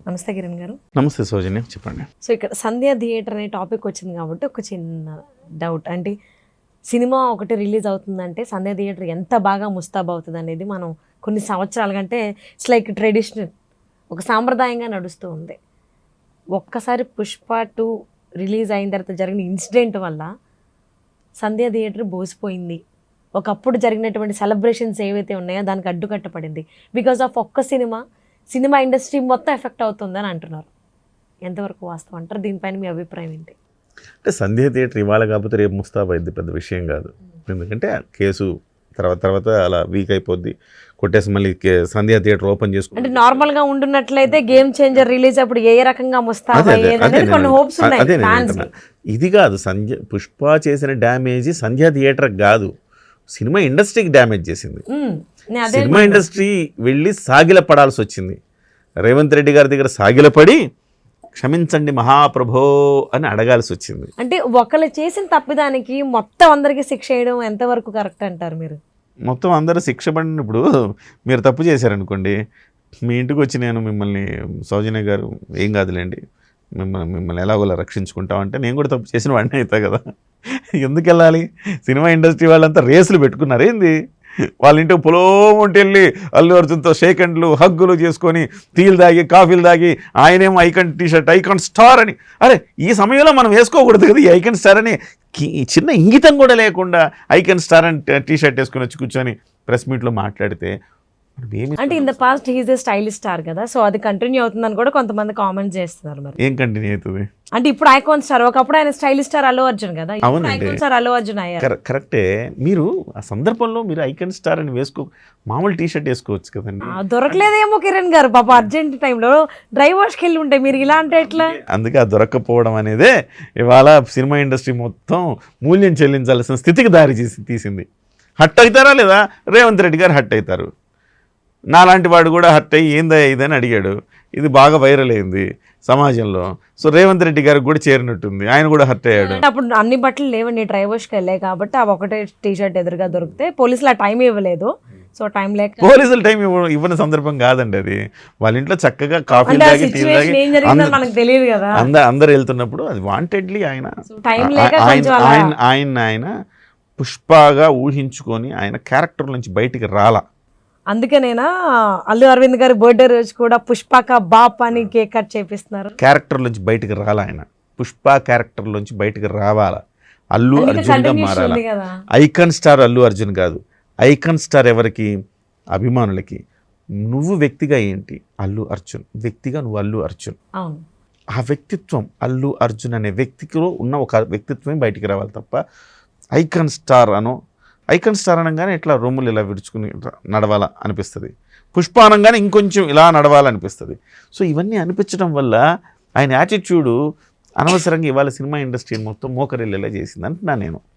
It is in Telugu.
నమస్తే కిరణ్ గారు. నమస్తే సౌజన్య, చెప్పండి. సో ఇక్కడ సంధ్య థియేటర్ అనే టాపిక్ వచ్చింది కాబట్టి ఒక చిన్న డౌట్, అంటే సినిమా ఒకటి రిలీజ్ అవుతుందంటే సంధ్య థియేటర్ ఎంత బాగా ముస్తాబ్ అవుతుంది అనేది మనం కొన్ని సంవత్సరాల కంటే ఇట్స్ లైక్ ట్రెడిషనల్, ఒక సాంప్రదాయంగా నడుస్తూ ఉంది. ఒక్కసారి పుష్ప 2 రిలీజ్ అయిన తర్వాత జరిగిన ఇన్సిడెంట్ వల్ల సంధ్య థియేటర్ బోసిపోయింది. ఒకప్పుడు జరిగినటువంటి సెలబ్రేషన్స్ ఏవైతే ఉన్నాయో దానికి అడ్డుకట్టపడింది. బికాజ్ ఆఫ్ ఒక్క సినిమా ఇండస్ట్రీ మొత్తం ఎఫెక్ట్ అవుతుందని అంటున్నారు. ఎంతవరకు వాస్తవం అంటారు? దీనిపైన మీ అభిప్రాయం ఏంటి? అంటే సంధ్య థియేటర్ ఇవాళ కాకపోతే రేపు ముస్తాబ్ అయింది, పెద్ద విషయం కాదు. ఎందుకంటే కేసు తర్వాత అలా వీక్ అయిపోద్ది, కొట్టేసి మళ్ళీ సంధ్య థియేటర్ ఓపెన్ చేసుకుంటే అంటే నార్మల్ గా ఉండున్నట్లయితే గేమ్ చేంజర్ రిలీజ్ అప్పుడు ఏ రకంగా ముస్తాబ్ అయ్యేది కొన్ని హోప్స్ ఉన్నాయి. ఇది కాదు, పుష్ప చేసిన డ్యామేజ్ సంధ్య థియేటర్ కాదు, సినిమా ఇండస్ట్రీకి డ్యామేజ్ చేసింది. సినిమా ఇండస్ట్రీ వెళ్ళి సాగిల పడాల్సి వచ్చింది. రేవంత్ రెడ్డి గారి దగ్గర సాగిలపడి క్షమించండి మహాప్రభో అని అడగాల్సి వచ్చింది. అంటే ఒకళ్ళు చేసిన తప్పిదానికి మొత్తం అందరికీ శిక్ష వేయడం ఎంతవరకు కరెక్ట్ అంటారు మీరు? మొత్తం అందరూ శిక్ష పడినప్పుడు మీరు తప్పు చేశారనుకోండి, మీ ఇంటికి వచ్చి నేను మిమ్మల్ని సౌజన్య గారు ఏం కాదులేండి మిమ్మల్ని ఎలాగోలా రక్షించుకుంటామంటే నేను కూడా తప్పు చేసిన వాడిని అవుతా కదా. ఎందుకు వెళ్ళాలి? సినిమా ఇండస్ట్రీ వాళ్ళంతా రేసులు పెట్టుకున్నారు ఏంది? వాళ్ళ ఇంటికి పొలోమంటే వెళ్ళి అల్లు అర్జున్తో షేక్ హ్యాండ్లు హగ్గులు చేసుకొని టీలు తాగి కాఫీలు తాగి ఆయనేమో ఐకాన్ టీషర్ట్ ఐకాన్ స్టార్ అని, అరే ఈ సమయంలో మనం వేసుకోకూడదు కదా ఈ ఐకాన్ స్టార్ అని చిన్న ఇంగితం కూడా లేకుండా ఐకాన్ స్టార్ అని టీషర్ట్ వేసుకొని వచ్చి కూర్చొని ప్రెస్ మీట్లో మాట్లాడితే అంటే in the past he's a stylish star కదా, సో అది కంటిన్యూ అవుతుందని కూడా కొంతమంది కామెంట్ చేస్తున్నారు. మరి ఏం కంటిన్యూ అవుతుంది? అంటే ఇప్పుడు ఐకాన్ స్టార్, ఒకప్పుడు ఆయన స్టైలిష్ స్టార్ అల్లు అర్జున్ కదా, ఐకాన్ స్టార్ అల్లు అర్జున్ అయ్యారు. కరెక్టే. మీరు ఆ సందర్భంలో మీరు ఐకాన్ స్టార్ అని మామూలు టీషర్ట్ వేసుకోవచ్చు కదండి. దొరకలేదేమో కిరణ్ గారు, పాప అర్జెంట్ టైంలో డ్రైవర్స్కి వెళ్ళి ఉంటే మీరు ఇలా అంటే ఎట్లా? అందుకే ఆ దొరక్కపోవడం అనేదే ఇవాళ సినిమా ఇండస్ట్రీ మొత్తం మూల్యం చెల్లించాల్సిన స్థితికి దారి తీసింది. హట్ అవుతారా లేదా? రేవంత్ రెడ్డి గారు హట్ అవుతారు. నాలాంటి వాడు కూడా హట్ అయ్యి ఏందా ఇదని అడిగాడు, ఇది బాగా వైరల్ అయింది సమాజంలో. సో రేవంత్ రెడ్డి గారికి కూడా చేరినట్టుంది, ఆయన కూడా హర్ట్ అయ్యాడు. అప్పుడు అన్ని బట్టలు లేవండి, డ్రైవర్స్కి వెళ్ళాయి కాబట్టి ఆ ఒకటే టీషర్ట్ ఎదురుగా దొరికితే పోలీసులు ఆ టైం ఇవ్వలేదు. సో టైం లేక పోలీసులు టైం ఇవ్వని సందర్భం కాదండి అది. వాళ్ళ ఇంట్లో చక్కగా కాఫీ తాగి టీ తాగి మనకు తెలియదు కదా, అందరు వెళ్తున్నప్పుడు అది వాంటెడ్లీ ఆయన పుష్పగా ఊహించుకొని ఆయన క్యారెక్టర్ నుంచి బయటికి రాలా. అందుకనేనా అల్లు అరవింద్ గారి బర్త్డే రోజు కూడా పుష్పక బాప్ అని కేక్ కట్ చేపిస్తున్నారు. క్యారెక్టర్ నుంచి బయటికి రాలా ఆయన, పుష్ప క్యారెక్టర్ నుంచి బయటికి రావాలా, అల్లు అర్జున్గా మారాలా. ఐకాన్ స్టార్ అల్లు అర్జున్ కాదు, ఐకాన్ స్టార్ ఎవరికి? అభిమానులకి. నువ్వు వ్యక్తిగా ఏంటి? అల్లు అర్జున్ వ్యక్తిగా నువ్వు అల్లు అర్జున్. ఆ వ్యక్తిత్వం అల్లు అర్జున్ అనే వ్యక్తిలో ఉన్న ఒక వ్యక్తిత్వం బయటికి రావాలి తప్ప ఐకాన్ స్టార్ అనగానే ఇట్లా రొమ్ములు ఇలా విడుచుకుని నడవాలా అనిపిస్తుంది, పుష్ప అనగానే ఇంకొంచెం ఇలా నడవాలనిపిస్తుంది. సో ఇవన్నీ అనిపించడం వల్ల ఆయన యాటిట్యూడు అనవసరంగా ఇవాళ సినిమా ఇండస్ట్రీ మొత్తం మోకరిల్లేలా చేసింది అంటున్నా నేను.